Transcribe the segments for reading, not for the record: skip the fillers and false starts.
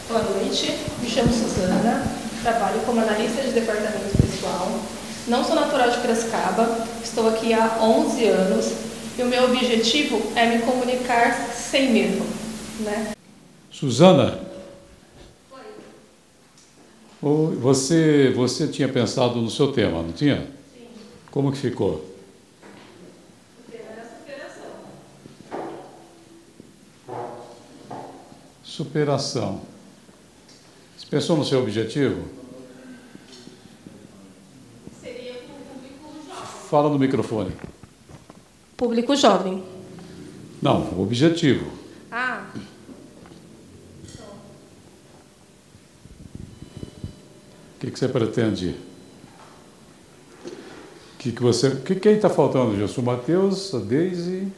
Boa noite, me chamo Suzana, trabalho como analista de departamento pessoal. Não sou natural de Piracicaba, estou aqui há 11 anos e o meu objetivo é me comunicar sem medo, né? Suzana, você tinha pensado no seu tema, não tinha? Sim. Como que ficou? O tema era superação. Superação. Você pensou no seu objetivo? Seria para o público jovem. Fala no microfone. Público jovem. Não, o objetivo. Ah. O que você pretende? Quem está faltando, Gilson? O Matheus, a Deise,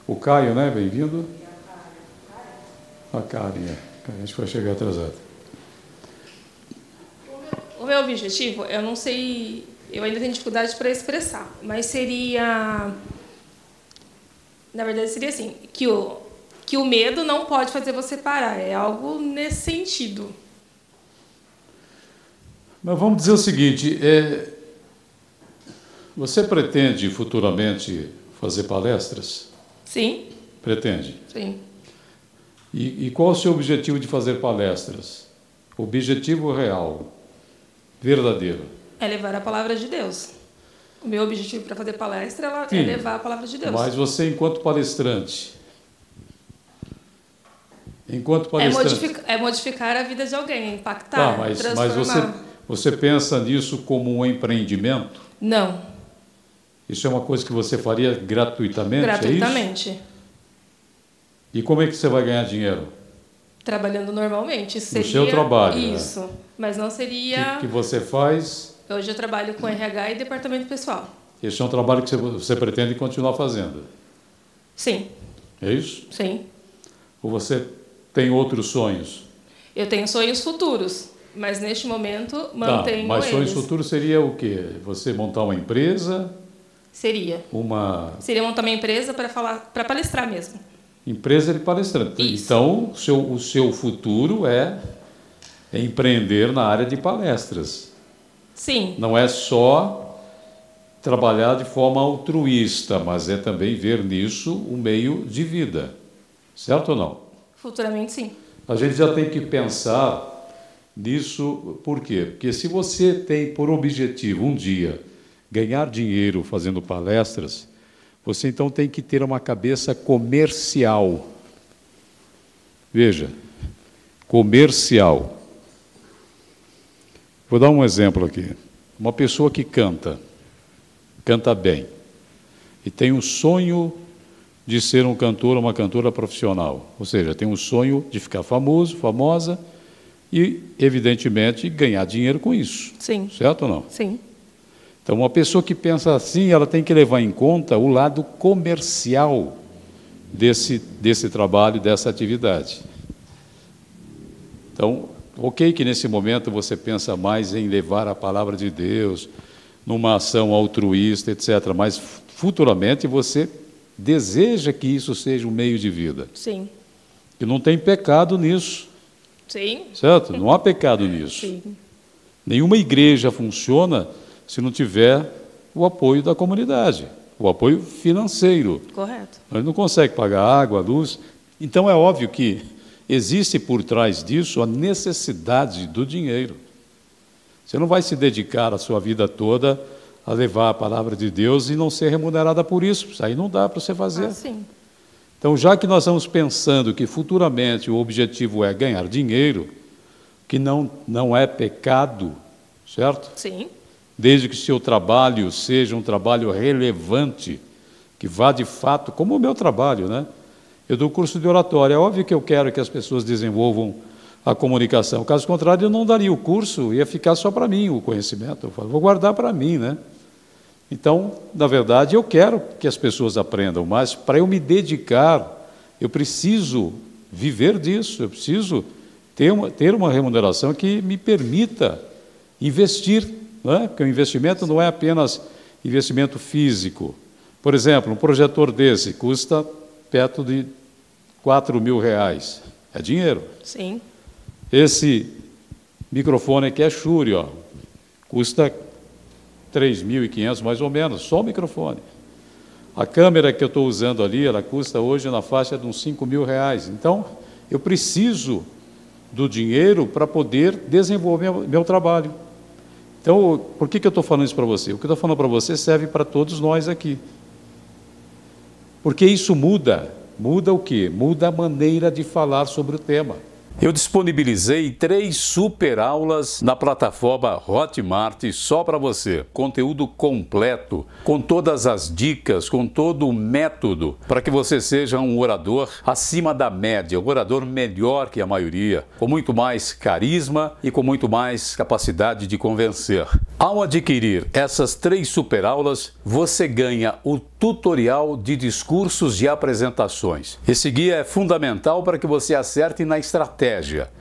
o Caio, né? Bem-vindo. A Karen, a gente vai chegar atrasado. O meu objetivo, eu não sei, eu ainda tenho dificuldade para expressar, mas seria, na verdade seria assim, que o medo não pode fazer você parar, é algo nesse sentido. Mas vamos dizer o seguinte, você pretende futuramente fazer palestras? Sim. Pretende? Sim. E qual o seu objetivo de fazer palestras? Objetivo real, verdadeiro. É levar a palavra de Deus. O meu objetivo para fazer palestra é levar a palavra de Deus. Mas você, enquanto palestrante, é modificar a vida de alguém, impactar, transformar. Mas você pensa nisso como um empreendimento? Não. Isso é uma coisa que você faria gratuitamente? Gratuitamente. É isso? E como é que você vai ganhar dinheiro? Trabalhando normalmente. No seu trabalho. Isso. Né? Mas não seria... O que você faz? Hoje eu trabalho com RH e departamento pessoal. Esse é um trabalho que você pretende continuar fazendo? Sim. É isso? Sim. Ou você tem outros sonhos? Eu tenho sonhos futuros, mas neste momento mantenho mas sonhos eles. futuros seria o quê? Você montar uma empresa? Seria. Seria montar uma empresa para palestrar mesmo. Empresa de palestrante. Isso. Então, o seu futuro é empreender na área de palestras. Sim. Não é só trabalhar de forma altruísta, mas é também ver nisso um meio de vida. Certo ou não? Futuramente, sim. A gente já tem que pensar nisso. Por quê? Porque se você tem por objetivo um dia ganhar dinheiro fazendo palestras, você então tem que ter uma cabeça comercial. Veja, comercial. Vou dar um exemplo aqui. Uma pessoa que canta bem, e tem um sonho de ser um cantor ou uma cantora profissional. Ou seja, tem um sonho de ficar famoso, famosa, e, evidentemente, ganhar dinheiro com isso. Sim. Certo ou não? Sim. Então, uma pessoa que pensa assim, ela tem que levar em conta o lado comercial desse trabalho, dessa atividade. Então, ok que nesse momento você pensa mais em levar a palavra de Deus, numa ação altruísta, etc., mas futuramente você deseja que isso seja um meio de vida. Sim. E não tem pecado nisso. Sim. Certo? Não há pecado nisso. Sim. Nenhuma igreja funciona se não tiver o apoio da comunidade, o apoio financeiro. Correto. Ele não consegue pagar água, luz. Então é óbvio que existe por trás disso a necessidade do dinheiro. Você não vai se dedicar a sua vida toda a levar a palavra de Deus e não ser remunerada por isso. Isso aí não dá para você fazer. Sim. Então, já que nós estamos pensando que futuramente o objetivo é ganhar dinheiro, que não é pecado, certo? Sim. Desde que seu trabalho seja um trabalho relevante, que vá de fato, como o meu trabalho, né? Eu dou curso de oratória, é óbvio que eu quero que as pessoas desenvolvam a comunicação. Caso contrário, eu não daria o curso, ia ficar só para mim o conhecimento. Eu falo, vou guardar para mim, né? Então, na verdade, eu quero que as pessoas aprendam, mas para eu me dedicar, eu preciso viver disso, eu preciso ter uma remuneração que me permita investir, né? Porque o investimento não é apenas investimento físico. Por exemplo, um projetor desse custa perto de R$4.000. É dinheiro. Sim. Esse microfone aqui é Shure, ó, custa 3.500 mais ou menos, só o microfone. A câmera que eu estou usando ali, ela custa hoje na faixa de uns R$5.000. Então, eu preciso do dinheiro para poder desenvolver meu trabalho. Então, por que eu estou falando isso para você? O que eu estou falando para você serve para todos nós aqui. Porque isso muda. Muda o quê? Muda a maneira de falar sobre o tema. Eu disponibilizei 3 super aulas na plataforma Hotmart só para você. Conteúdo completo, com todas as dicas, com todo o método, para que você seja um orador acima da média, um orador melhor que a maioria, com muito mais carisma e com muito mais capacidade de convencer. Ao adquirir essas 3 super aulas, você ganha o tutorial de discursos e apresentações. Esse guia é fundamental para que você acerte na estratégia.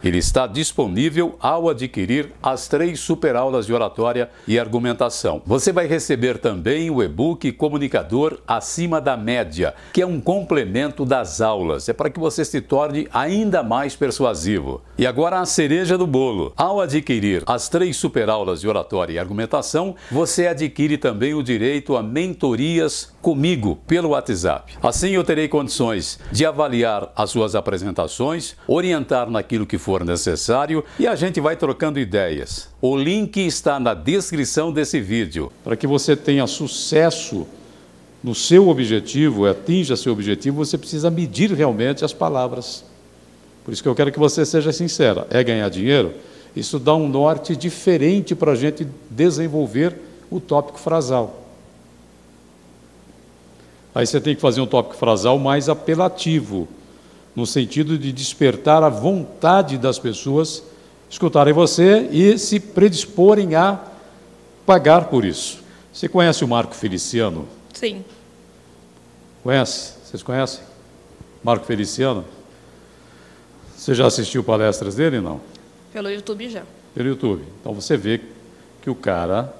Ele está disponível ao adquirir as 3 super aulas de oratória e argumentação. Você vai receber também o e-book Comunicador Acima da Média, que é um complemento das aulas. É para que você se torne ainda mais persuasivo. E agora a cereja do bolo. Ao adquirir as 3 super aulas de oratória e argumentação, você adquire também o direito a mentorias comigo pelo WhatsApp. Assim eu terei condições de avaliar as suas apresentações, orientar naquilo que for necessário e a gente vai trocando ideias. O link está na descrição desse vídeo. Para que você tenha sucesso no seu objetivo, atinja seu objetivo, você precisa medir realmente as palavras. Por isso que eu quero que você seja sincera. É ganhar dinheiro? Isso dá um norte diferente para a gente desenvolver o tópico frasal. Aí você tem que fazer um tópico frasal mais apelativo, no sentido de despertar a vontade das pessoas escutarem você e se predisporem a pagar por isso. Você conhece o Marco Feliciano? Sim. Conhece? Vocês conhecem? Marco Feliciano? Você já assistiu palestras dele, não? Pelo YouTube já. Pelo YouTube. Então você vê que o cara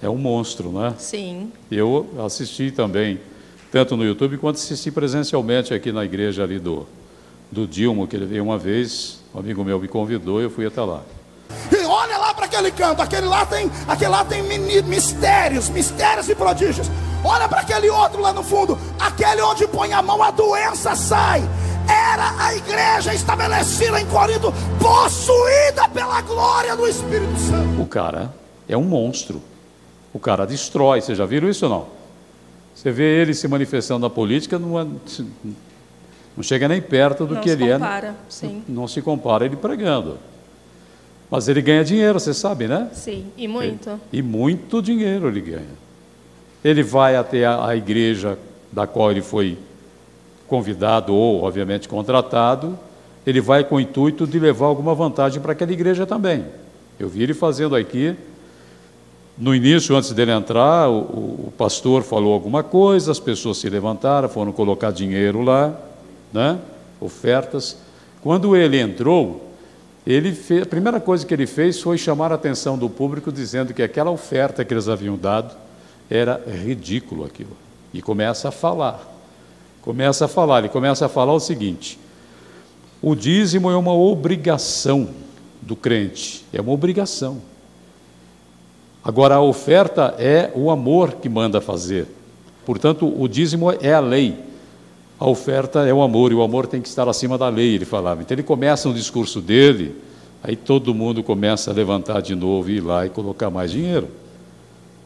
é um monstro, né? Sim. Eu assisti também, tanto no YouTube quanto assisti presencialmente aqui na igreja ali do Dilmo, que ele veio uma vez, um amigo meu me convidou e eu fui até lá. E olha lá para aquele canto, aquele lá tem mistérios e prodígios. Olha para aquele outro lá no fundo, aquele onde põe a mão a doença sai. Era a igreja estabelecida em Corinto, possuída pela glória do Espírito Santo. O cara é um monstro. O cara destrói. Vocês já viram isso ou não? Você vê ele se manifestando na política, não chega nem perto do que ele é. Sim. Não se compara ele pregando. Mas ele ganha dinheiro, você sabe, né? Sim, e muito. E muito dinheiro ele ganha. Ele vai até a igreja da qual ele foi convidado ou, obviamente, contratado. Ele vai com o intuito de levar alguma vantagem para aquela igreja também. Eu vi ele fazendo aqui. No início, antes dele entrar, o pastor falou alguma coisa, as pessoas se levantaram, foram colocar dinheiro lá, né? Ofertas. Quando ele entrou, a primeira coisa que ele fez foi chamar a atenção do público, dizendo que aquela oferta que eles haviam dado era ridículo aquilo. E começa a falar. Ele começa a falar o seguinte: o dízimo é uma obrigação do crente, é uma obrigação. Agora, a oferta é o amor que manda fazer. Portanto, o dízimo é a lei. A oferta é o amor, e o amor tem que estar acima da lei, ele falava. Então, ele começa no discurso dele, aí todo mundo começa a levantar de novo, ir lá e colocar mais dinheiro.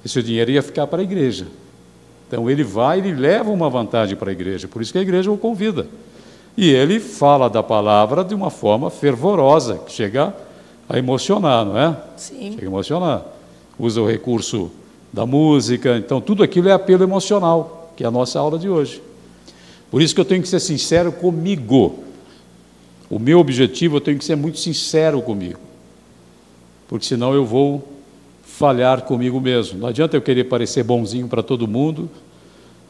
Esse dinheiro ia ficar para a igreja. Então, ele vai, ele leva uma vantagem para a igreja, por isso que a igreja o convida. E ele fala da palavra de uma forma fervorosa, que chega a emocionar, não é? Sim. Chega a emocionar. Usa o recurso da música, então tudo aquilo é apelo emocional, que é a nossa aula de hoje. Por isso que eu tenho que ser sincero comigo. O meu objetivo, eu tenho que ser muito sincero comigo, porque senão eu vou falhar comigo mesmo. Não adianta eu querer parecer bonzinho para todo mundo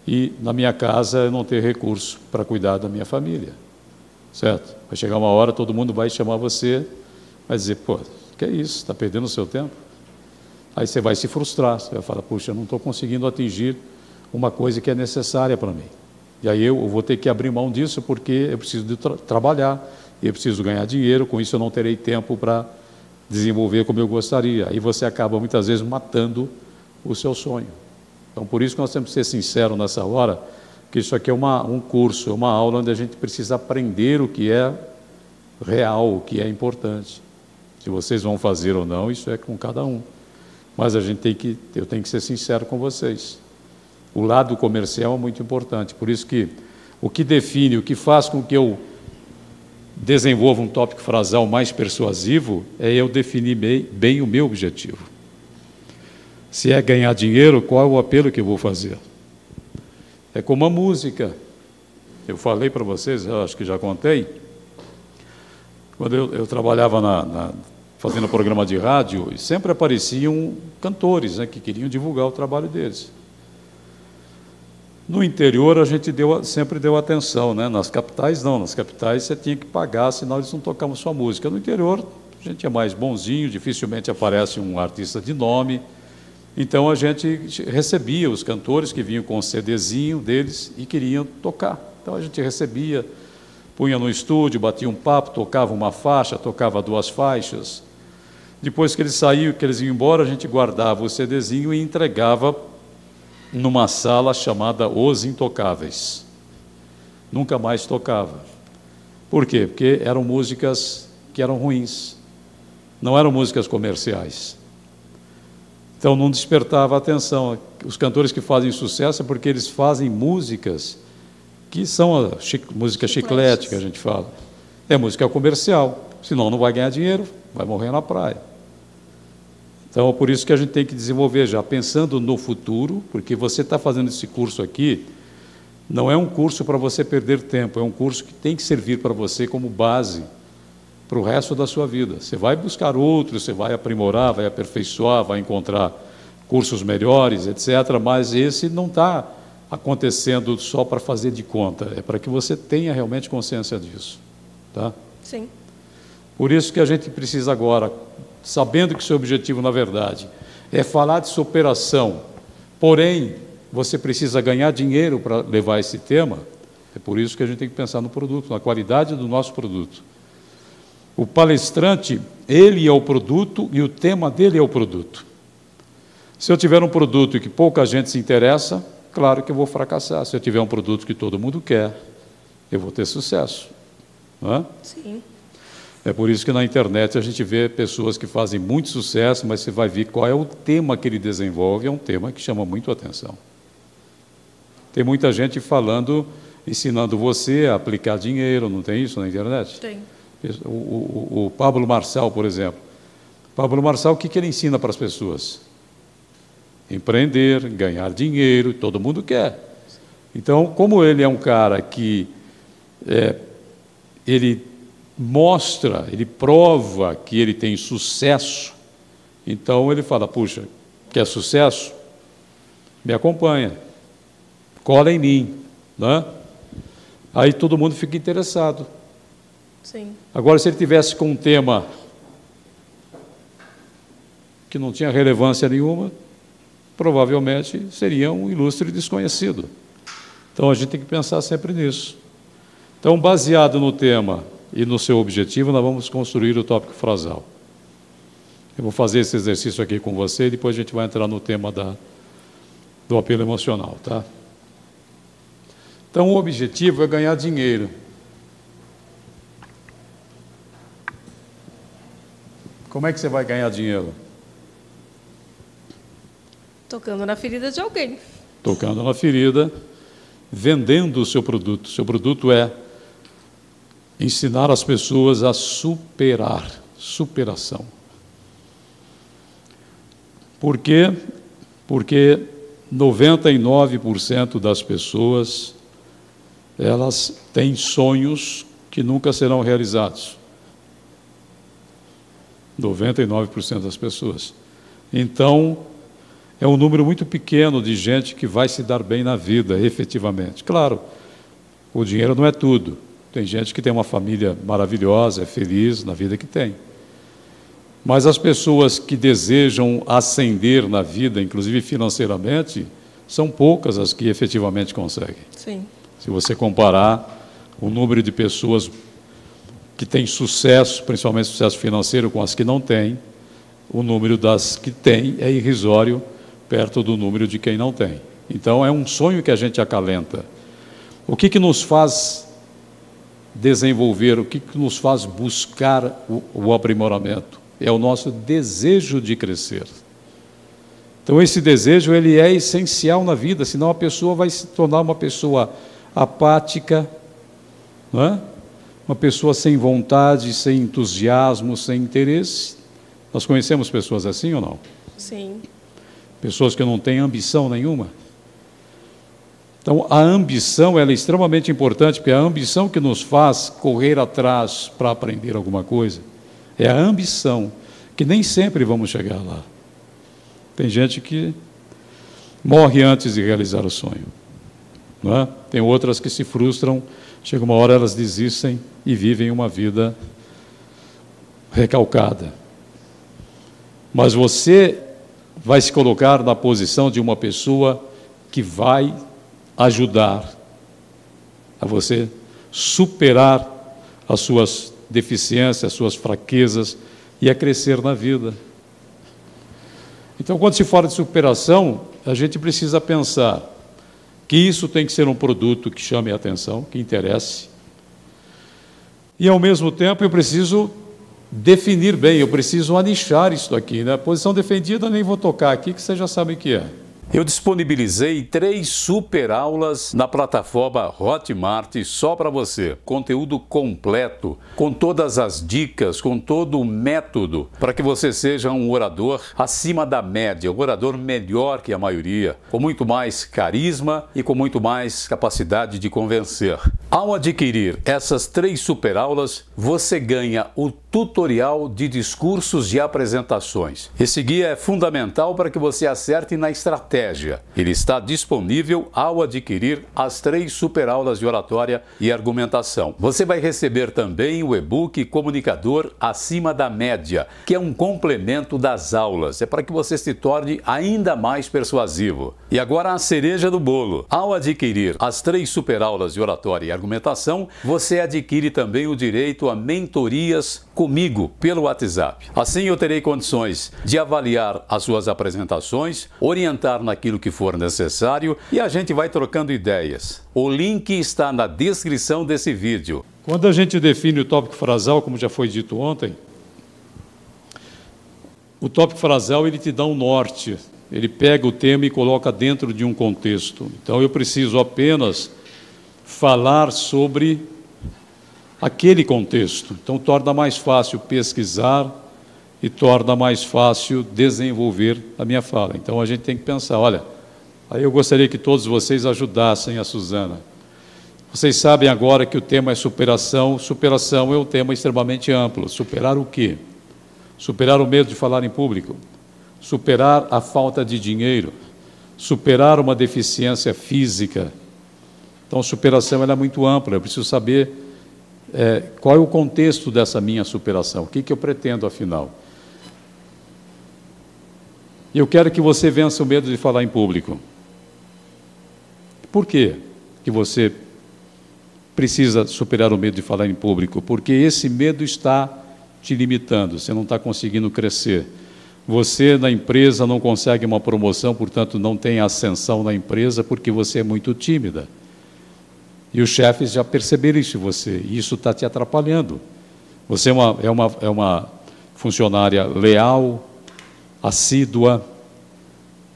e na minha casa eu não ter recurso para cuidar da minha família, certo? Vai chegar uma hora, todo mundo vai chamar você, vai dizer, pô, que é isso, está perdendo o seu tempo? Aí você vai se frustrar, você vai falar, puxa, eu não estou conseguindo atingir uma coisa que é necessária para mim. E aí eu vou ter que abrir mão disso porque eu preciso de trabalhar, eu preciso ganhar dinheiro, com isso eu não terei tempo para desenvolver como eu gostaria. Aí você acaba muitas vezes matando o seu sonho. Então, por isso que nós temos que ser sinceros nessa hora, que isso aqui é um curso, é uma aula onde a gente precisa aprender o que é real, o que é importante. Se vocês vão fazer ou não, isso é com cada um. Mas eu tenho que ser sincero com vocês. O lado comercial é muito importante. Por isso que o que define, o que faz com que eu desenvolva um tópico frasal mais persuasivo é eu definir bem o meu objetivo. Se é ganhar dinheiro, qual é o apelo que eu vou fazer? É como a música. Eu falei para vocês, eu acho que já contei, quando eu trabalhava fazendo programa de rádio, sempre apareciam cantores, né, que queriam divulgar o trabalho deles. No interior a gente sempre deu atenção, né? Nas capitais não, nas capitais você tinha que pagar, senão eles não tocavam sua música. No interior a gente é mais bonzinho, dificilmente aparece um artista de nome, então a gente recebia os cantores que vinham com o CDzinho deles e queriam tocar. Então a gente recebia, punha no estúdio, batia um papo, tocava uma faixa, tocava 2 faixas. Depois que eles saíam, que eles iam embora, a gente guardava o CDzinho e entregava numa sala chamada Os Intocáveis. Nunca mais tocava. Por quê? Porque eram músicas que eram ruins. Não eram músicas comerciais. Então não despertava a atenção. Os cantores que fazem sucesso é porque eles fazem músicas que são a música chiclete, que a gente fala. É música comercial. Senão não vai ganhar dinheiro, vai morrer na praia. Então, é por isso que a gente tem que desenvolver já, pensando no futuro, porque você está fazendo esse curso aqui, não é um curso para você perder tempo, é um curso que tem que servir para você como base para o resto da sua vida. Você vai buscar outros, você vai aprimorar, vai aperfeiçoar, vai encontrar cursos melhores, etc., mas esse não está acontecendo só para fazer de conta, é para que você tenha realmente consciência disso. Tá? Sim. Por isso que a gente precisa agora, sabendo que seu objetivo, na verdade, é falar de superação, porém, você precisa ganhar dinheiro para levar esse tema, é por isso que a gente tem que pensar no produto, na qualidade do nosso produto. O palestrante, ele é o produto e o tema dele é o produto. Se eu tiver um produto que pouca gente se interessa, claro que eu vou fracassar. Se eu tiver um produto que todo mundo quer, eu vou ter sucesso. Não é? Sim. É por isso que na internet a gente vê pessoas que fazem muito sucesso, mas você vai ver qual é o tema que ele desenvolve, é um tema que chama muito a atenção. Tem muita gente falando, ensinando você a aplicar dinheiro, não tem isso na internet? Tem. O Pablo Marçal, por exemplo. Pablo Marçal, o que ele ensina para as pessoas? Empreender, ganhar dinheiro, todo mundo quer. Então, como ele é um cara que ele mostra, ele prova que ele tem sucesso, então ele fala, puxa, quer sucesso? Me acompanha, cola em mim, né? Aí todo mundo fica interessado. Sim. Agora, se ele tivesse com um tema que não tinha relevância nenhuma, provavelmente seria um ilustre desconhecido. Então a gente tem que pensar sempre nisso. Então, baseado no tema e no seu objetivo, nós vamos construir o tópico frasal. Eu vou fazer esse exercício aqui com você e depois a gente vai entrar no tema do apelo emocional, tá? Então, o objetivo é ganhar dinheiro. Como é que você vai ganhar dinheiro? Tocando na ferida de alguém. Tocando na ferida, vendendo o seu produto. Seu produto é ensinar as pessoas a superar, superação. Por quê? Porque 99% das pessoas, elas têm sonhos que nunca serão realizados. 99% das pessoas. Então, é um número muito pequeno de gente que vai se dar bem na vida, efetivamente. Claro, o dinheiro não é tudo. Tem gente que tem uma família maravilhosa, é feliz na vida que tem. Mas as pessoas que desejam ascender na vida, inclusive financeiramente, são poucas as que efetivamente conseguem. Sim. Se você comparar o número de pessoas que têm sucesso, principalmente sucesso financeiro, com as que não têm, o número das que têm é irrisório perto do número de quem não tem. Então, é um sonho que a gente acalenta. O que nos faz desenvolver, o que nos faz buscar o aprimoramento? É o nosso desejo de crescer. Então, esse desejo ele é essencial na vida, senão a pessoa vai se tornar uma pessoa apática, não é? Uma pessoa sem vontade, sem entusiasmo, sem interesse. Nós conhecemos pessoas assim ou não? Sim. Pessoas que não têm ambição nenhuma. Então, a ambição ela é extremamente importante, porque é a ambição que nos faz correr atrás para aprender alguma coisa. É a ambição, que nem sempre vamos chegar lá. Tem gente que morre antes de realizar o sonho, não é? Tem outras que se frustram, chega uma hora elas desistem e vivem uma vida recalcada. Mas você vai se colocar na posição de uma pessoa que vai ajudar a você superar as suas deficiências, as suas fraquezas e a crescer na vida. Então, quando se fala de superação, a gente precisa pensar que isso tem que ser um produto que chame a atenção, que interesse. E, ao mesmo tempo, eu preciso definir bem, eu preciso anichar isso aqui, né? A posição defendida nem vou tocar aqui, que vocês já sabem o que é. Eu disponibilizei 3 super aulas na plataforma Hotmart só para você. Conteúdo completo, com todas as dicas, com todo o método, para que você seja um orador acima da média, um orador melhor que a maioria, com muito mais carisma e com muito mais capacidade de convencer. Ao adquirir essas 3 super aulas, você ganha o tutorial de discursos e apresentações. Esse guia é fundamental para que você acerte na estratégia. Ele está disponível ao adquirir as 3 super aulas de oratória e argumentação. Você vai receber também o e-book Comunicador Acima da Média, que é um complemento das aulas. É para que você se torne ainda mais persuasivo. E agora a cereja do bolo. Ao adquirir as 3 super aulas de oratória e argumentação, você adquire também o direito a mentorias comigo pelo WhatsApp. Assim eu terei condições de avaliar as suas apresentações, orientar naquilo que for necessário e a gente vai trocando ideias. O link está na descrição desse vídeo. Quando a gente define o tópico frasal, como já foi dito ontem, o tópico frasal ele te dá um norte, ele pega o tema e coloca dentro de um contexto. Então eu preciso apenas falar sobre aquele contexto. Então torna mais fácil pesquisar e torna mais fácil desenvolver a minha fala. Então a gente tem que pensar, olha, aí eu gostaria que todos vocês ajudassem a Suzana. Vocês sabem agora que o tema é superação. Superação é um tema extremamente amplo. Superar o quê? Superar o medo de falar em público, superar a falta de dinheiro, superar uma deficiência física. Então superação ela é muito ampla, eu preciso saber qual é o contexto dessa minha superação, o que eu pretendo afinal. Eu quero que você vença o medo de falar em público. Por quê que você precisa superar o medo de falar em público? Porque esse medo está te limitando, você não está conseguindo crescer. Você na empresa não consegue uma promoção, portanto não tem ascensão na empresa porque você é muito tímida. E os chefes já perceberam isso em você, e isso está te atrapalhando. Você é uma funcionária leal, assídua,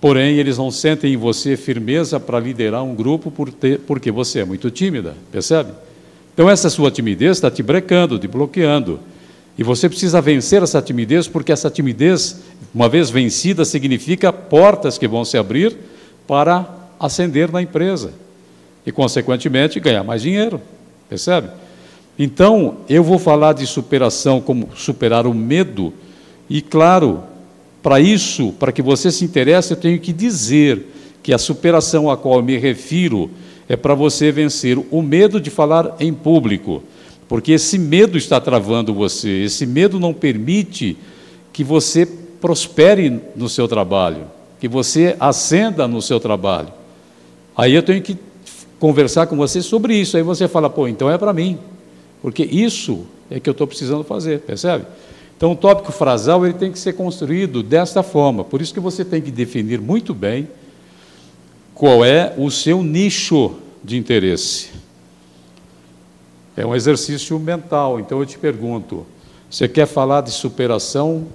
porém eles não sentem em você firmeza para liderar um grupo porque você é muito tímida, percebe? Então essa sua timidez está te brecando, te bloqueando. E você precisa vencer essa timidez, porque essa timidez, uma vez vencida, significa portas que vão se abrir para ascender na empresa. E, consequentemente, ganhar mais dinheiro, percebe? Então, eu vou falar de superação, como superar o medo, e, claro, para isso, para que você se interesse, eu tenho que dizer que a superação a qual eu me refiro é para você vencer o medo de falar em público, porque esse medo está travando você, esse medo não permite que você prospere no seu trabalho, que você ascenda no seu trabalho. Aí eu tenho que conversar com você sobre isso, aí você fala, pô, então é para mim, porque isso é que eu estou precisando fazer, percebe? Então, o tópico frasal ele tem que ser construído desta forma. Por isso que você tem que definir muito bem qual é o seu nicho de interesse. É um exercício mental. Então, eu te pergunto, você quer falar de superação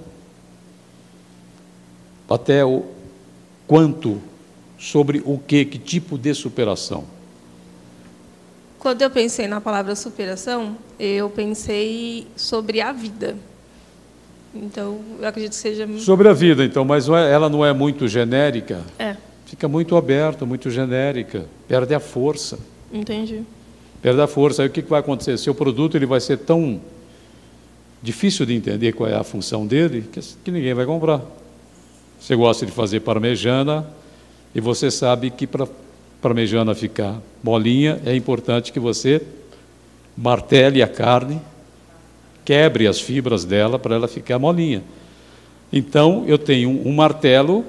até o quanto? Sobre o quê? Que tipo de superação? Quando eu pensei na palavra superação, eu pensei sobre a vida. Então, eu acredito que seja... Sobre a vida, então, mas ela não é muito genérica? É. Fica muito aberta, muito genérica, perde a força. Entendi. Perde a força. Aí o que vai acontecer? Seu produto ele vai ser tão difícil de entender qual é a função dele, que ninguém vai comprar. Você gosta de fazer parmegiana e você sabe que para parmegiana ficar molinha, é importante que você martele a carne, quebre as fibras dela para ela ficar molinha. Então, eu tenho um martelo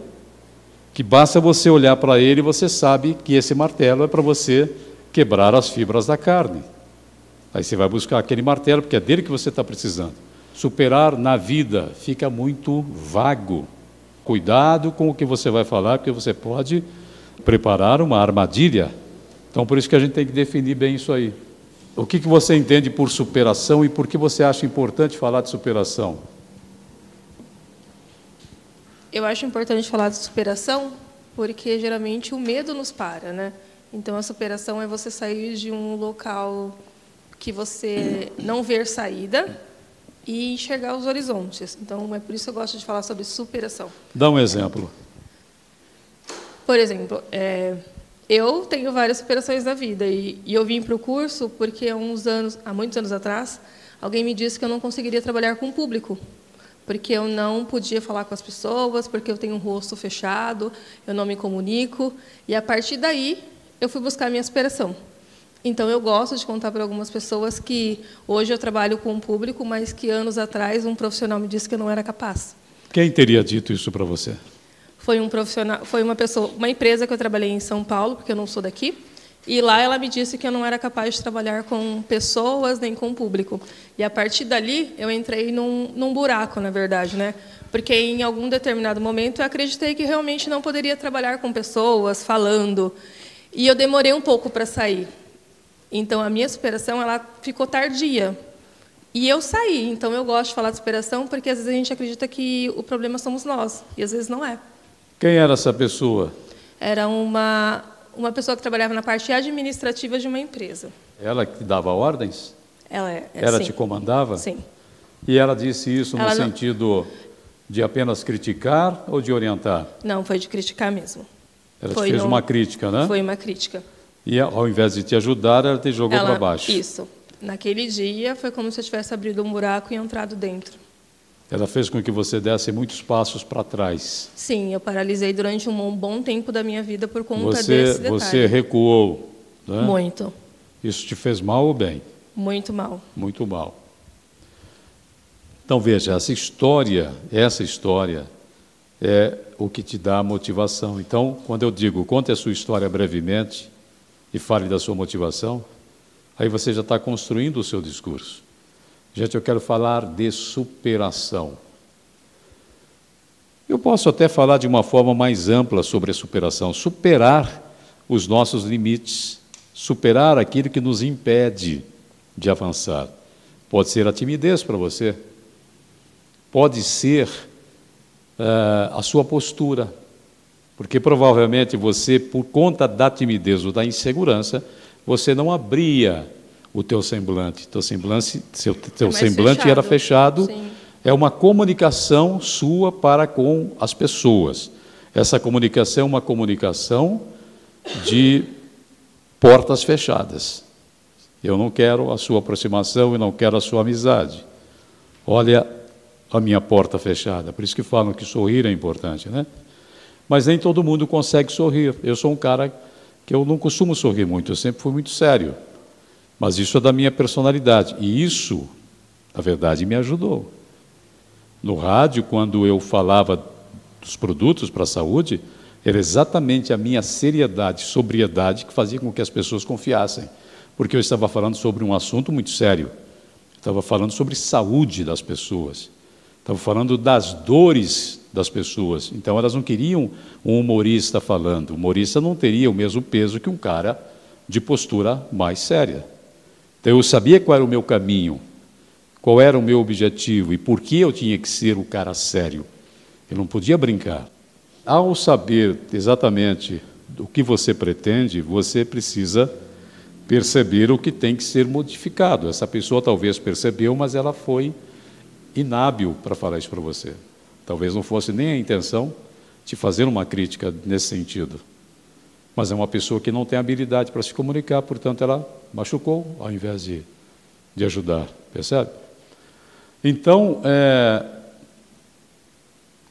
que basta você olhar para ele e você sabe que esse martelo é para você quebrar as fibras da carne. Aí você vai buscar aquele martelo, porque é dele que você está precisando. Superar na vida fica muito vago. Cuidado com o que você vai falar, porque você pode preparar uma armadilha. Então, por isso que a gente tem que definir bem isso aí. O que você entende por superação e por que você acha importante falar de superação? Eu acho importante falar de superação porque, geralmente, o medo nos para, né? Então, a superação é você sair de um local que você não vê saída e enxergar os horizontes. Então, é por isso que eu gosto de falar sobre superação. Dá um exemplo. Por exemplo, eu tenho várias superações na vida e eu vim para o curso porque há muitos anos atrás, alguém me disse que eu não conseguiria trabalhar com o público, porque eu não podia falar com as pessoas, porque eu tenho um rosto fechado, eu não me comunico, e a partir daí eu fui buscar a minha superação. Então, eu gosto de contar para algumas pessoas que hoje eu trabalho com o público, mas que anos atrás um profissional me disse que eu não era capaz. Quem teria dito isso para você? Foi um profissional, foi uma empresa que eu trabalhei em São Paulo, porque eu não sou daqui, e lá ela me disse que eu não era capaz de trabalhar com pessoas nem com o público. E a partir dali eu entrei num buraco, na verdade, né? Porque em algum determinado momento eu acreditei que realmente não poderia trabalhar com pessoas, falando, e eu demorei um pouco para sair. Então, a minha superação ela ficou tardia. E eu saí. Então, eu gosto de falar de superação porque, às vezes, a gente acredita que o problema somos nós. E, às vezes, não é. Quem era essa pessoa? Era uma pessoa que trabalhava na parte administrativa de uma empresa. Ela que dava ordens? Ela sim. te comandava? Sim. E ela disse isso no Ela sentido de apenas criticar ou de orientar? Não, foi de criticar mesmo. Ela te fez uma crítica, né? Foi uma crítica. E, ao invés de te ajudar, ela te jogou para baixo. Isso. Naquele dia, foi como se eu tivesse abrido um buraco e entrado dentro. Ela fez com que você desse muitos passos para trás. Sim, eu paralisei durante um bom tempo da minha vida por conta desse detalhe. Você recuou, né? Muito. Isso te fez mal ou bem? Muito mal. Muito mal. Então, veja, essa história é o que te dá a motivação. Então, quando eu digo, conte a sua história brevemente e fale da sua motivação, aí você já está construindo o seu discurso. Gente, eu quero falar de superação. Eu posso até falar de uma forma mais ampla sobre a superação. Superar os nossos limites, superar aquilo que nos impede de avançar. Pode ser a timidez para você, pode ser a sua postura, porque provavelmente você, por conta da timidez ou da insegurança, você não abria o teu semblante. Teu semblante fechado. Era fechado. Sim. É uma comunicação sua para com as pessoas. Essa comunicação é uma comunicação de portas fechadas. Eu não quero a sua aproximação e não quero a sua amizade. Olha a minha porta fechada. Por isso que falam que sorrir é importante, né? Mas nem todo mundo consegue sorrir. Eu sou um cara que eu não costumo sorrir muito, eu sempre fui muito sério. Mas isso é da minha personalidade. E isso, na verdade, me ajudou. No rádio, quando eu falava dos produtos para a saúde, era exatamente a minha seriedade, sobriedade, que fazia com que as pessoas confiassem. Porque eu estava falando sobre um assunto muito sério. Estava falando sobre saúde das pessoas. Estava falando das dores das pessoas. Então, elas não queriam um humorista falando. O humorista não teria o mesmo peso que um cara de postura mais séria. Então, eu sabia qual era o meu caminho, qual era o meu objetivo e por que eu tinha que ser o cara sério. Eu não podia brincar. Ao saber exatamente o que você pretende, você precisa perceber o que tem que ser modificado. Essa pessoa talvez percebeu, mas ela foi inábil para falar isso para você. Talvez não fosse nem a intenção de fazer uma crítica nesse sentido. Mas é uma pessoa que não tem habilidade para se comunicar, portanto, ela machucou ao invés de ajudar. Percebe? Então,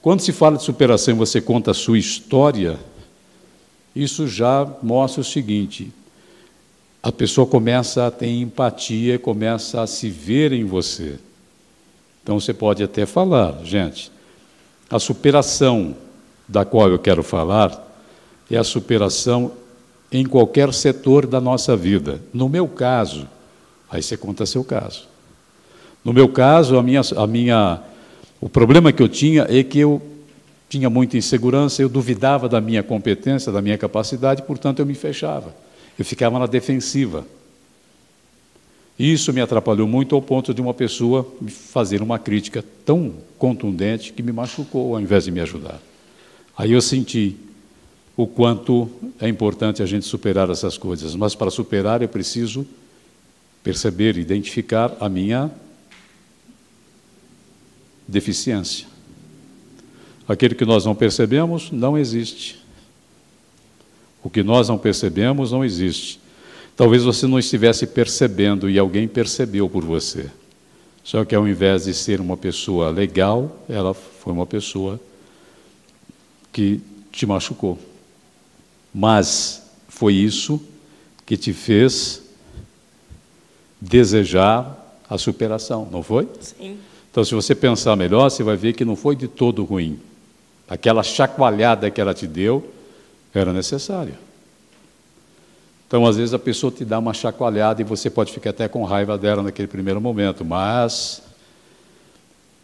quando se fala de superação e você conta a sua história, isso já mostra o seguinte: a pessoa começa a ter empatia, começa a se ver em você. Então, você pode até falar, gente, a superação da qual eu quero falar é a superação em qualquer setor da nossa vida. No meu caso, aí você conta seu caso. No meu caso, o problema que eu tinha é que eu tinha muita insegurança, eu duvidava da minha competência, da minha capacidade, portanto, eu me fechava. Eu ficava na defensiva. Isso me atrapalhou muito ao ponto de uma pessoa me fazer uma crítica tão contundente que me machucou ao invés de me ajudar. Aí eu senti o quanto é importante a gente superar essas coisas, mas para superar eu preciso perceber, identificar a minha deficiência. Aquilo que nós não percebemos não existe. O que nós não percebemos não existe. Talvez você não estivesse percebendo e alguém percebeu por você. Só que ao invés de ser uma pessoa legal, ela foi uma pessoa que te machucou. Mas foi isso que te fez desejar a superação, não foi? Sim. Então, se você pensar melhor, você vai ver que não foi de todo ruim. Aquela chacoalhada que ela te deu era necessária. Então, às vezes, a pessoa te dá uma chacoalhada e você pode ficar até com raiva dela naquele primeiro momento, mas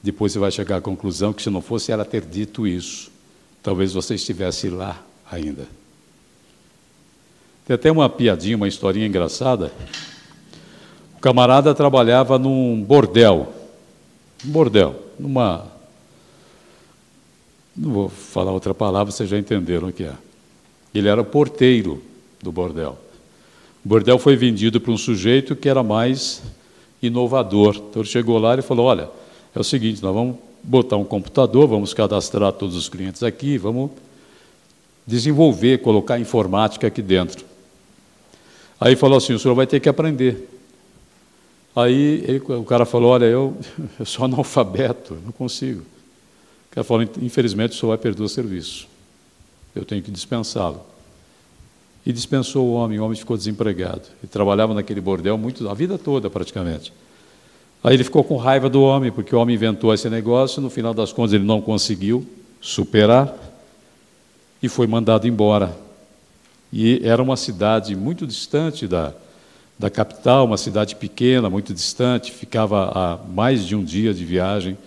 depois você vai chegar à conclusão que se não fosse ela ter dito isso, talvez você estivesse lá ainda. Tem até uma piadinha, uma historinha engraçada. O camarada trabalhava num bordel. Não vou falar outra palavra, vocês já entenderam o que é. Ele era porteiro do bordel. O bordel foi vendido para um sujeito que era mais inovador. Então ele chegou lá e falou: olha, é o seguinte, nós vamos botar um computador, vamos cadastrar todos os clientes aqui, vamos desenvolver, colocar informática aqui dentro. Aí falou assim: o senhor vai ter que aprender. Aí o cara falou: olha, eu sou analfabeto, não consigo. O cara falou: infelizmente o senhor vai perder o serviço, eu tenho que dispensá-lo. E dispensou o homem ficou desempregado. Ele trabalhava naquele bordel a vida toda praticamente. Aí ele ficou com raiva do homem, porque o homem inventou esse negócio, no final das contas ele não conseguiu superar e foi mandado embora. E era uma cidade muito distante da capital, uma cidade pequena, muito distante, ficava a mais de um dia de viagem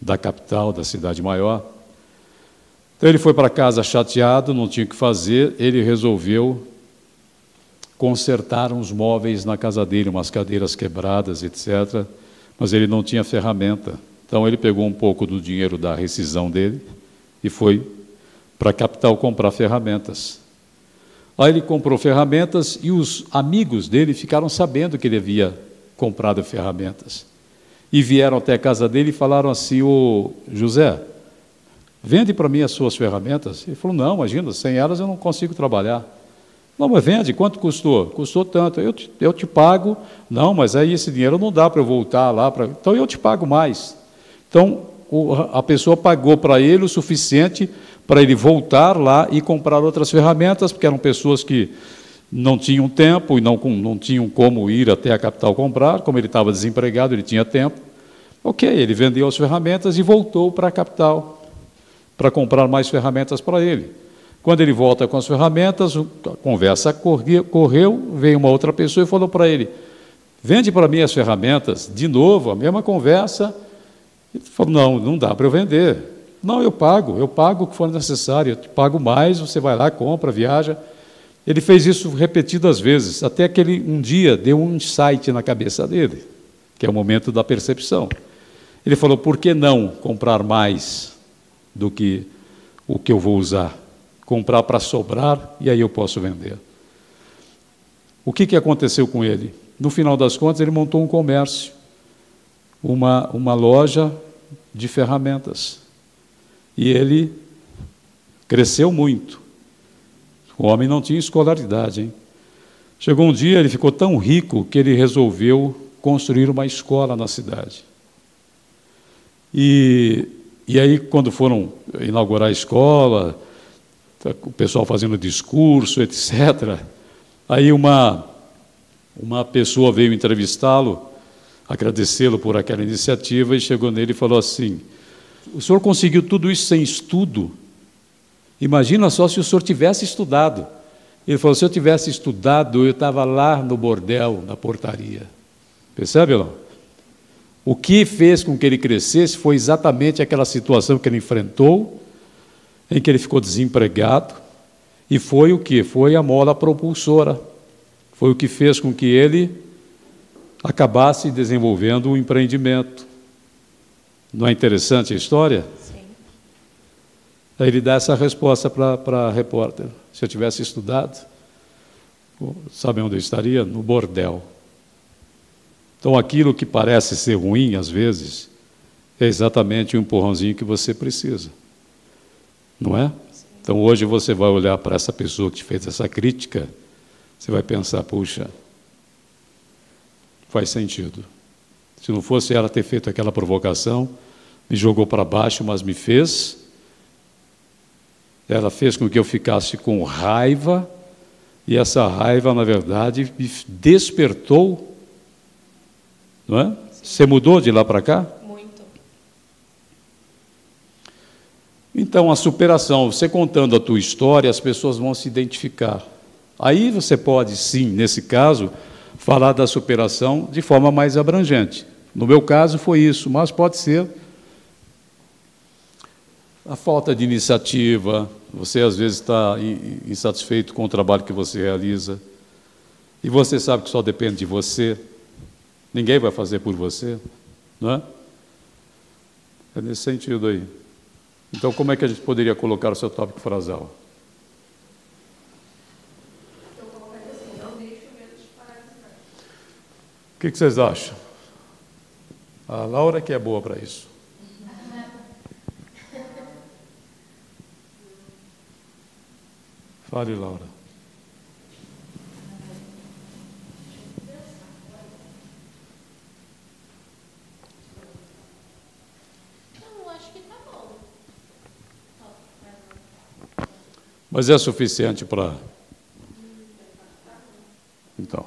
da capital, da cidade maior. Então ele foi para casa chateado, não tinha o que fazer, ele resolveu consertar uns móveis na casa dele, umas cadeiras quebradas, etc., mas ele não tinha ferramenta. Então ele pegou um pouco do dinheiro da rescisão dele e foi para a capital comprar ferramentas. Aí ele comprou ferramentas e os amigos dele ficaram sabendo que ele havia comprado ferramentas. E vieram até a casa dele e falaram assim: ô José, vende para mim as suas ferramentas. Ele falou: não, imagina, sem elas eu não consigo trabalhar. Não, mas vende, quanto custou? Custou tanto, eu te pago. Não, mas aí esse dinheiro não dá para eu voltar lá, então eu te pago mais. Então a pessoa pagou para ele o suficiente para ele voltar lá e comprar outras ferramentas, porque eram pessoas que não tinham tempo e não tinham como ir até a capital comprar. Como ele estava desempregado, ele tinha tempo. Ok, ele vendeu as ferramentas e voltou para a capital para comprar mais ferramentas para ele. Quando ele volta com as ferramentas, a conversa correu, veio uma outra pessoa e falou para ele: Vende para mim as ferramentas. De novo, a mesma conversa. Ele falou, não, não dá para eu vender. Não, eu pago o que for necessário, eu te pago mais, você vai lá, compra, viaja. Ele fez isso repetidas vezes, até que ele um dia deu um insight na cabeça dele, que é o momento da percepção. Ele falou, por que não comprar mais do que o que eu vou usar? Comprar para sobrar e aí eu posso vender. O que aconteceu com ele? No final das contas, ele montou um comércio, uma loja de ferramentas. E ele cresceu muito. O homem não tinha escolaridade, hein? Chegou um dia, ele ficou tão rico que ele resolveu construir uma escola na cidade. E aí, quando foram inaugurar a escola, o pessoal fazendo discurso, etc., aí uma pessoa veio entrevistá-lo, agradecê-lo por aquela iniciativa, e chegou nele e falou assim, o senhor conseguiu tudo isso sem estudo? Imagina só se o senhor tivesse estudado. Ele falou, se eu tivesse estudado, eu estava lá no bordel, na portaria. Percebe, não? O que fez com que ele crescesse foi exatamente aquela situação que ele enfrentou, em que ele ficou desempregado, e foi o que? Foi a mola propulsora. Foi o que fez com que ele acabasse desenvolvendo um empreendimento. Não é interessante a história? Sim. Aí ele dá essa resposta para a repórter. Se eu tivesse estudado, sabe onde eu estaria? No bordel. Então, aquilo que parece ser ruim, às vezes, é exatamente o empurrãozinho que você precisa. Não é? Então, hoje você vai olhar para essa pessoa que te fez essa crítica, você vai pensar, puxa, faz sentido. Se não fosse ela ter feito aquela provocação, me jogou para baixo, mas me fez. Ela fez com que eu ficasse com raiva, e essa raiva, na verdade, me despertou. Não é? Você mudou de lá para cá? Muito. Então, a superação, você contando a tua história, as pessoas vão se identificar. Aí você pode, sim, nesse caso, falar da superação de forma mais abrangente. No meu caso foi isso, mas pode ser a falta de iniciativa, você às vezes está insatisfeito com o trabalho que você realiza, e você sabe que só depende de você, ninguém vai fazer por você, não é? É nesse sentido aí. Então, como é que a gente poderia colocar o seu tópico frasal? O que vocês acham? A Laura que é boa para isso. Fale, Laura. Não, acho que tá bom. Mas é suficiente para... Então.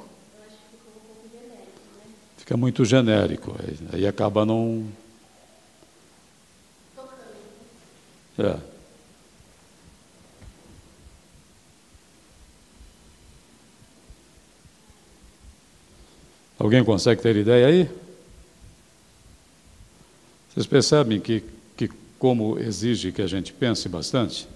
Fica muito genérico, aí acaba não... É. Alguém consegue ter ideia aí? Vocês percebem que como exige que a gente pense bastante?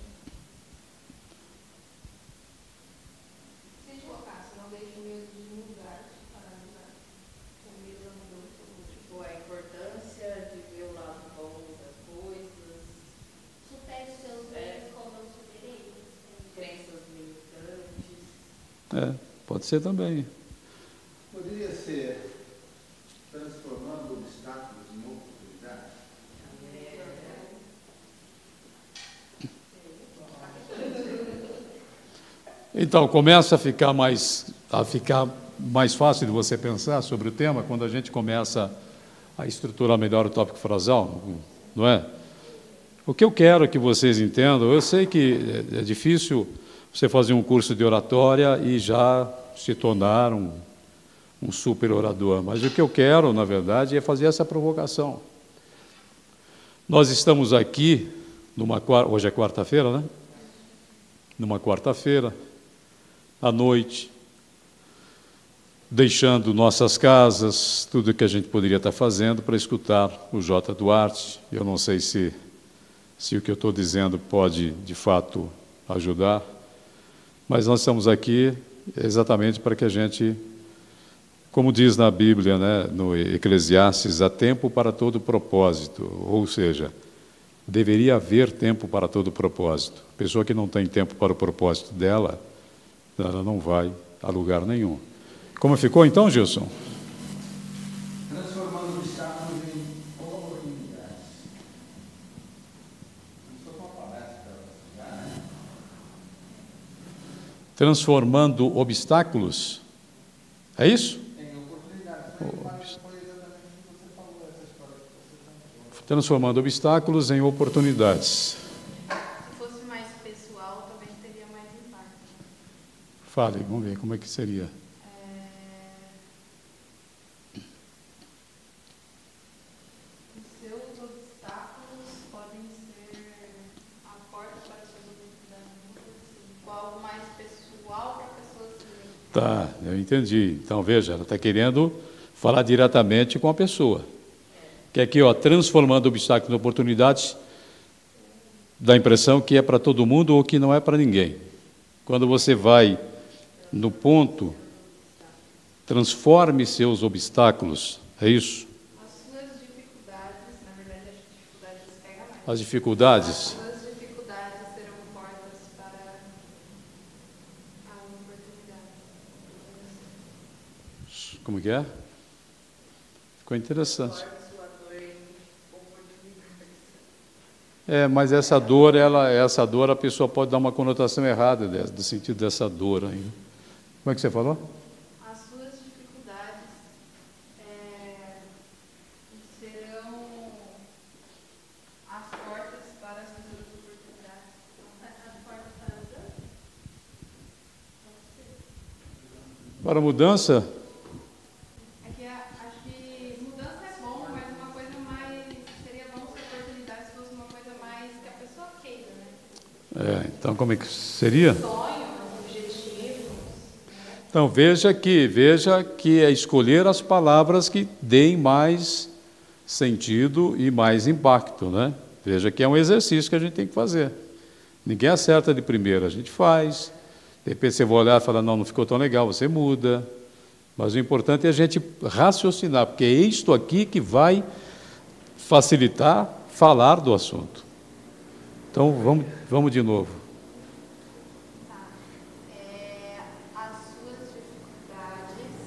Pode ser também. Poderia ser transformando obstáculos em oportunidades? Então, começa a ficar mais fácil de você pensar sobre o tema quando a gente começa a estruturar melhor o tópico frasal, não é? O que eu quero que vocês entendam, eu sei que é difícil você fazer um curso de oratória e já se tornar um super orador, mas o que eu quero, na verdade, é fazer essa provocação. Nós estamos aqui, hoje é quarta-feira, né? Numa quarta-feira, à noite, deixando nossas casas, tudo que a gente poderia estar fazendo para escutar o J. Duarte. Eu não sei se o que eu estou dizendo pode, de fato, ajudar, mas nós estamos aqui exatamente para que a gente, como diz na Bíblia, né, no Eclesiastes, há tempo para todo propósito, ou seja, deveria haver tempo para todo propósito. A pessoa que não tem tempo para o propósito dela, ela não vai a lugar nenhum. Como ficou então, Gilson? Transformando obstáculos em oportunidades. Não sou uma palestra para você, né? Transformando obstáculos? É isso? Em oportunidades. Foi exatamente o que você falou, essa história que você contou. Transformando obstáculos em oportunidades. Se fosse mais pessoal, talvez teria mais impacto. Fale, vamos ver como é que seria. Os seus obstáculos podem ser a porta para as suas oportunidades. Ou algo mais pessoal para a pessoa se identificar. Tá, eu entendi. Então, veja, ela está querendo falar diretamente com a pessoa. Que aqui, ó, transformando obstáculos em oportunidades, dá a impressão que é para todo mundo ou que não é para ninguém. Quando você vai no ponto, transforme seus obstáculos, é isso? As suas dificuldades, na verdade, as dificuldades pegam mais. As dificuldades. As suas dificuldades serão portas para a oportunidade. Como que é? Ficou interessante. Mas essa dor a pessoa pode dar uma conotação errada do sentido dessa dor ainda. Como é que você falou? As suas dificuldades serão as portas para as futuras oportunidades. As portas para a mudança? Para a mudança? É que acho que mudança é bom, mas uma coisa mais. Seria bom se a oportunidade fosse uma coisa mais que a pessoa queira, né? Então como é que seria? Sonhos, objetivos. Então veja que é escolher as palavras que deem mais sentido e mais impacto, né? Veja que é um exercício que a gente tem que fazer. Ninguém acerta de primeira, a gente faz. De repente você vai olhar e falar, não ficou tão legal, você muda. Mas o importante é a gente raciocinar, porque é isto aqui que vai facilitar falar do assunto. Então, vamos de novo. As suas dificuldades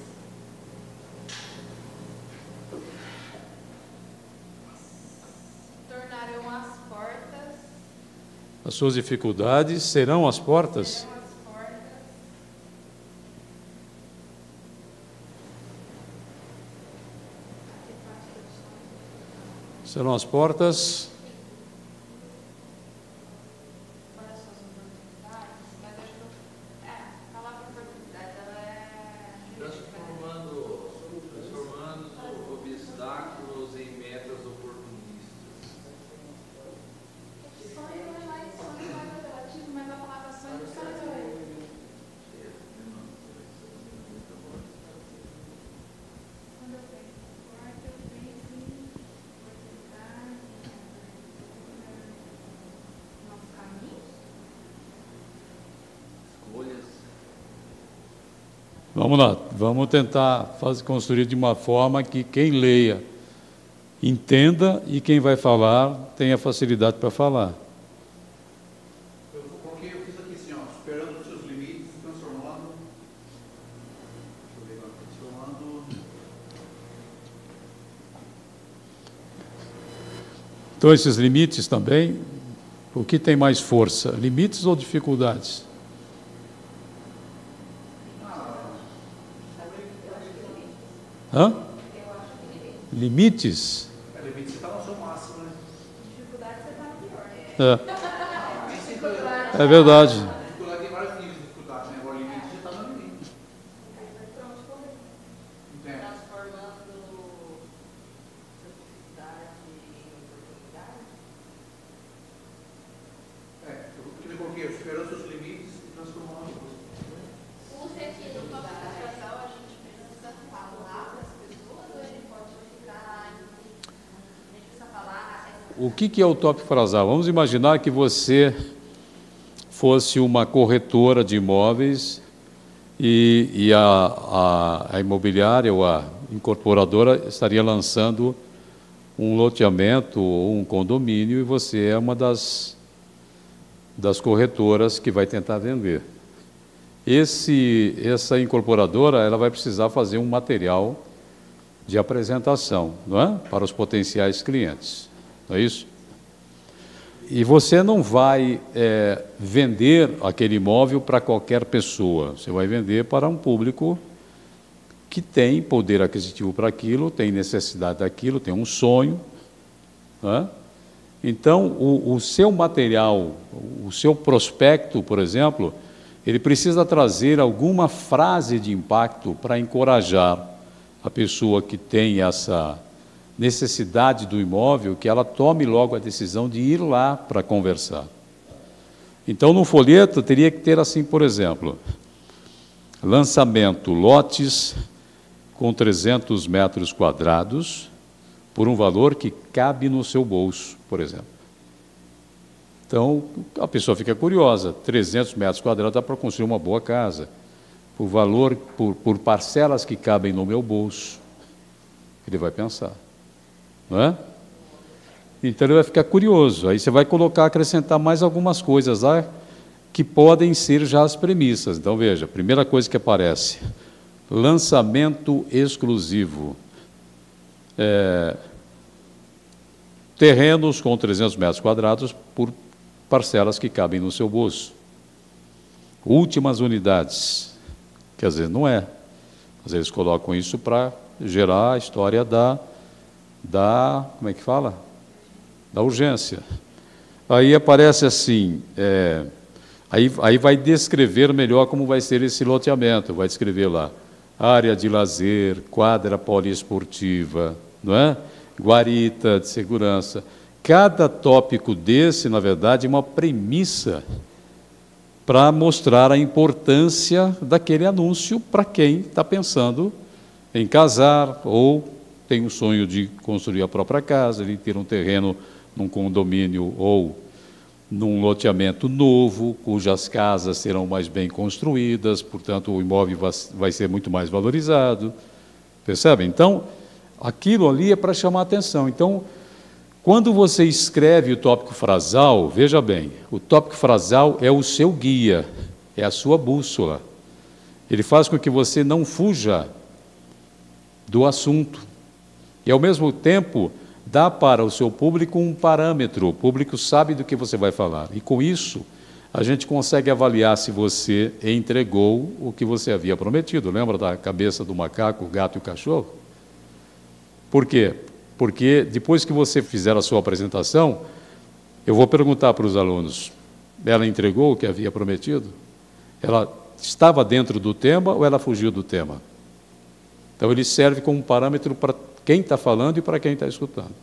tornarão as portas. As suas dificuldades serão as portas? Serão as portas. Serão as portas Para as suas oportunidades. Mas acho que a palavra oportunidade ela é. Transformando obstáculos em metas oportunistas. Sonho é mais apelativo, mas a palavra sonho não faz bem. Quando eu penso em porta, eu penso em oportunidade, novos caminhos. Escolhas. Vamos lá, vamos tentar construir de uma forma que quem leia entenda e quem vai falar tenha facilidade para falar. Porque eu fiz aqui assim, ó, superando os seus limites, transformando. Deixa eu ver agora, transformando. Então, esses limites também, o que tem mais força? Limites ou dificuldades? Hã? Limites? Limite, você está no seu máximo, né? Dificuldade você tá pior. É verdade. Dificuldade tem vários níveis de dificuldade, né? Agora o limite já está no limite. Entende? Transformando dificuldade em oportunidade. Porque eu coloquei, superando os seus limites e transformando. O sentido do tópico casal, a gente pensa o que é o tópico frasal? Vamos imaginar que você fosse uma corretora de imóveis e a imobiliária ou a incorporadora estaria lançando um loteamento ou um condomínio e você é uma das corretoras que vai tentar vender. Essa incorporadora ela vai precisar fazer um material de apresentação, não é? Para os potenciais clientes, não é isso? E você não vai vender aquele imóvel para qualquer pessoa, você vai vender para um público que tem poder aquisitivo para aquilo, tem necessidade daquilo, tem um sonho, não é? Então, o seu material, o seu prospecto, por exemplo, ele precisa trazer alguma frase de impacto para encorajar a pessoa que tem essa necessidade do imóvel, que ela tome logo a decisão de ir lá para conversar. Então, no folheto, teria que ter assim, por exemplo, lançamento, lotes com 300 metros quadrados, por um valor que cabe no seu bolso, por exemplo. Então, a pessoa fica curiosa, 300 metros quadrados dá para construir uma boa casa, por valor, por parcelas que cabem no meu bolso. Ele vai pensar, não é? Então, ele vai ficar curioso, aí você vai acrescentar mais algumas coisas lá, que podem ser já as premissas. Então, veja, a primeira coisa que aparece, lançamento exclusivo. Terrenos com 300 metros quadrados por parcelas que cabem no seu bolso. Últimas unidades, que às vezes não é. Às vezes colocam isso para gerar a história como é que fala? Da urgência. Aí aparece assim, aí vai descrever melhor como vai ser esse loteamento, vai descrever lá, área de lazer, quadra poliesportiva, não é? Guarita de segurança. Cada tópico desse, na verdade, é uma premissa para mostrar a importância daquele anúncio para quem está pensando em casar ou tem o sonho de construir a própria casa, de ter um terreno num condomínio ou num loteamento novo, cujas casas serão mais bem construídas, portanto, o imóvel vai ser muito mais valorizado. Percebe? Então, aquilo ali é para chamar a atenção. Então, quando você escreve o tópico frasal, veja bem, o tópico frasal é o seu guia, é a sua bússola. Ele faz com que você não fuja do assunto. E, ao mesmo tempo, dá para o seu público um parâmetro, o público sabe do que você vai falar. E, com isso, a gente consegue avaliar se você entregou o que você havia prometido. Lembra da cabeça do macaco, o gato e o cachorro? Por quê? Porque depois que você fizer a sua apresentação, eu vou perguntar para os alunos, ela entregou o que havia prometido? Ela estava dentro do tema ou ela fugiu do tema? Então, ele serve como parâmetro para quem está falando e para quem está escutando.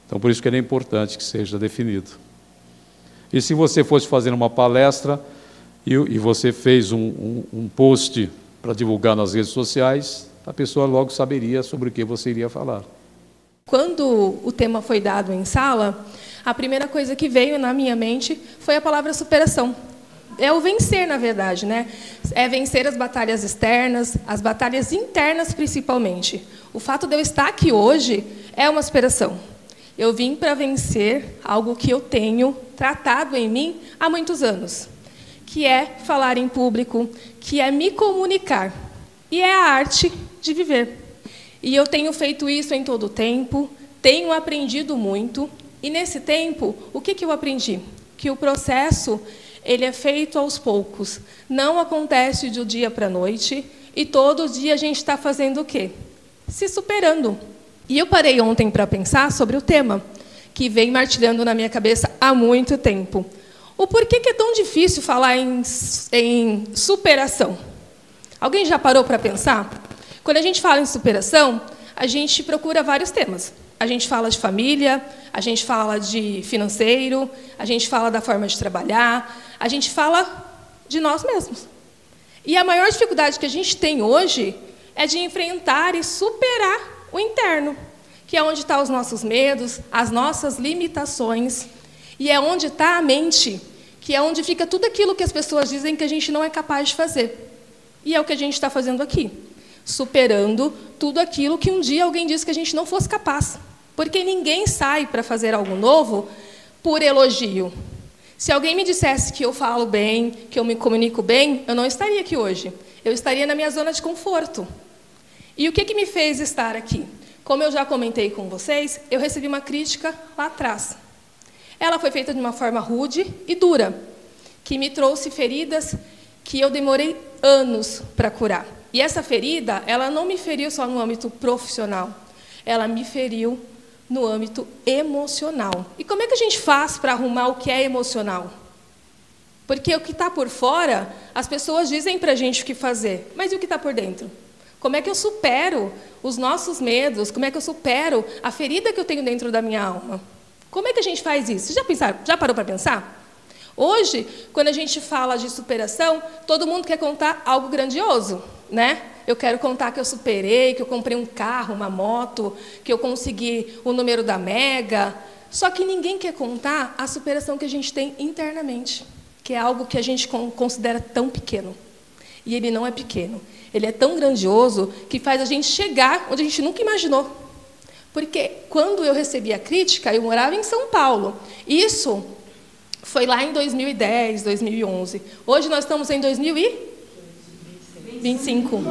Então, por isso que ele é importante que seja definido. E se você fosse fazer uma palestra e você fez um post para divulgar nas redes sociais, a pessoa logo saberia sobre o que você iria falar. Quando o tema foi dado em sala, a primeira coisa que veio na minha mente foi a palavra superação. É o vencer, na verdade, né? É vencer as batalhas externas, as batalhas internas, principalmente. O fato de eu estar aqui hoje é uma superação. Eu vim para vencer algo que eu tenho tratado em mim há muitos anos, que é falar em público, que é me comunicar, e é a arte de viver. E eu tenho feito isso em todo o tempo, tenho aprendido muito, e nesse tempo, o que eu aprendi? Que o processo ele é feito aos poucos, não acontece do dia para a noite, e todo dia a gente está fazendo o quê? Se superando. E eu parei ontem para pensar sobre o tema, que vem martilhando na minha cabeça há muito tempo. O porquê que é tão difícil falar em superação? Alguém já parou para pensar? Quando a gente fala em superação, a gente procura vários temas. A gente fala de família, a gente fala de financeiro, a gente fala da forma de trabalhar, a gente fala de nós mesmos. E a maior dificuldade que a gente tem hoje é de enfrentar e superar o interno, que é onde estão os nossos medos, as nossas limitações, e é onde está a mente, que é onde fica tudo aquilo que as pessoas dizem que a gente não é capaz de fazer. E é o que a gente está fazendo aqui, superando tudo aquilo que um dia alguém disse que a gente não fosse capaz. Porque ninguém sai para fazer algo novo por elogio. Se alguém me dissesse que eu falo bem, que eu me comunico bem, eu não estaria aqui hoje. Eu estaria na minha zona de conforto. E o que me fez estar aqui? Como eu já comentei com vocês, eu recebi uma crítica lá atrás. Ela foi feita de uma forma rude e dura, que me trouxe feridas que eu demorei anos para curar. E essa ferida, ela não me feriu só no âmbito profissional, ela me feriu no âmbito emocional. E como é que a gente faz para arrumar o que é emocional? Porque o que está por fora, as pessoas dizem para a gente o que fazer, mas e o que está por dentro? Como é que eu supero os nossos medos? Como é que eu supero a ferida que eu tenho dentro da minha alma? Como é que a gente faz isso? Já parou para pensar? Hoje, quando a gente fala de superação, todo mundo quer contar algo grandioso, né? Eu quero contar que eu superei, que eu comprei um carro, uma moto, que eu consegui o número da Mega. Só que ninguém quer contar a superação que a gente tem internamente, que é algo que a gente considera tão pequeno. E ele não é pequeno. Ele é tão grandioso que faz a gente chegar onde a gente nunca imaginou. Porque quando eu recebi a crítica, eu morava em São Paulo. Isso foi lá em 2010, 2011. Hoje nós estamos em 2025.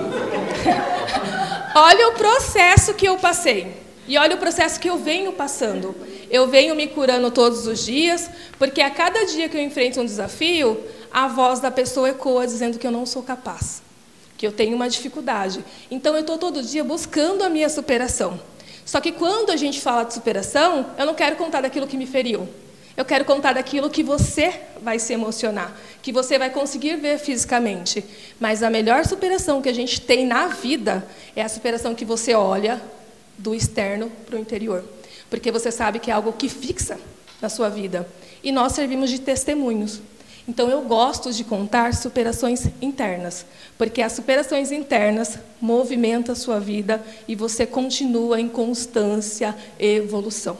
Olha o processo que eu passei. E olha o processo que eu venho passando. Eu venho me curando todos os dias, porque a cada dia que eu enfrento um desafio, a voz da pessoa ecoa dizendo que eu não sou capaz, que eu tenho uma dificuldade. Então, eu estou todo dia buscando a minha superação. Só que quando a gente fala de superação, eu não quero contar daquilo que me feriu. Eu quero contar daquilo que você vai se emocionar, que você vai conseguir ver fisicamente. Mas a melhor superação que a gente tem na vida é a superação que você olha do externo para o interior. Porque você sabe que é algo que fixa na sua vida. E nós servimos de testemunhos. Então, eu gosto de contar superações internas, porque as superações internas movimentam a sua vida e você continua em constância e evolução.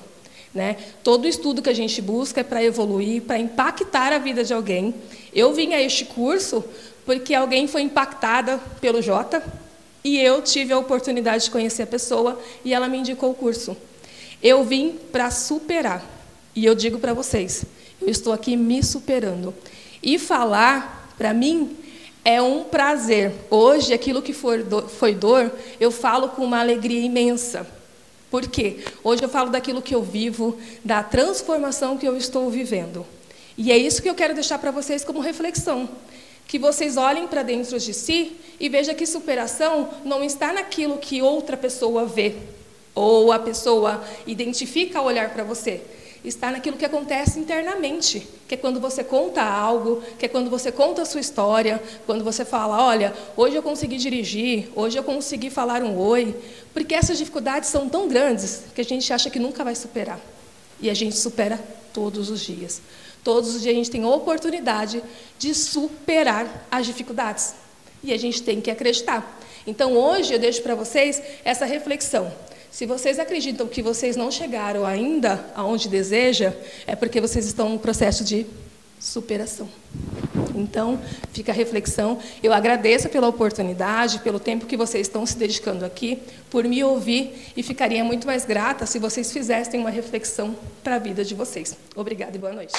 Né? Todo estudo que a gente busca é para evoluir, para impactar a vida de alguém. Eu vim a este curso porque alguém foi impactada pelo Jota e eu tive a oportunidade de conhecer a pessoa e ela me indicou o curso. Eu vim para superar e eu digo para vocês, eu estou aqui me superando. E falar, para mim, é um prazer. Hoje, aquilo que foi dor, eu falo com uma alegria imensa. Por quê? Hoje eu falo daquilo que eu vivo, da transformação que eu estou vivendo. E é isso que eu quero deixar para vocês como reflexão. Que vocês olhem para dentro de si e vejam que superação não está naquilo que outra pessoa vê, ou a pessoa identifica ao olhar para você. Está naquilo que acontece internamente, que é quando você conta algo, que é quando você conta a sua história, quando você fala, olha, hoje eu consegui dirigir, hoje eu consegui falar um oi, porque essas dificuldades são tão grandes que a gente acha que nunca vai superar. E a gente supera todos os dias. Todos os dias a gente tem a oportunidade de superar as dificuldades. E a gente tem que acreditar. Então, hoje eu deixo para vocês essa reflexão. Se vocês acreditam que vocês não chegaram ainda aonde deseja, é porque vocês estão no processo de superação. Então, fica a reflexão. Eu agradeço pela oportunidade, pelo tempo que vocês estão se dedicando aqui, por me ouvir, e ficaria muito mais grata se vocês fizessem uma reflexão para a vida de vocês. Obrigada e boa noite.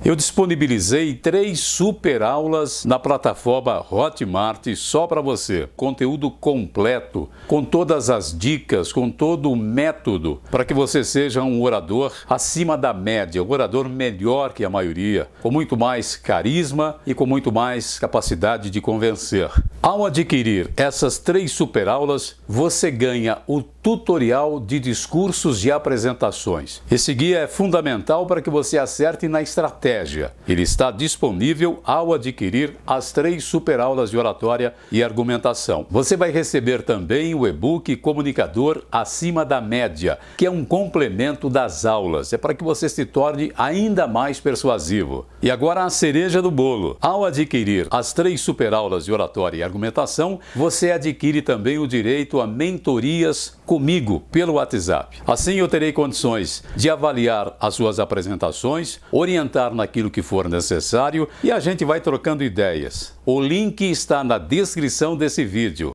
Eu disponibilizei 3 super aulas na plataforma Hotmart só para você. Conteúdo completo, com todas as dicas, com todo o método, para que você seja um orador acima da média, um orador melhor que a maioria, com muito mais carisma e com muito mais capacidade de convencer. Ao adquirir essas 3 super aulas, você ganha o tutorial de discursos e apresentações. Esse guia é fundamental para que você acerte na estratégia estratégia. Ele está disponível ao adquirir as 3 superaulas de oratória e argumentação. Você vai receber também o e-book Comunicador Acima da Média, que é um complemento das aulas. É para que você se torne ainda mais persuasivo. E agora a cereja do bolo. Ao adquirir as 3 superaulas de oratória e argumentação, você adquire também o direito a mentorias comigo pelo WhatsApp. Assim eu terei condições de avaliar as suas apresentações, orientar naquilo que for necessário e a gente vai trocando ideias. O link está na descrição desse vídeo.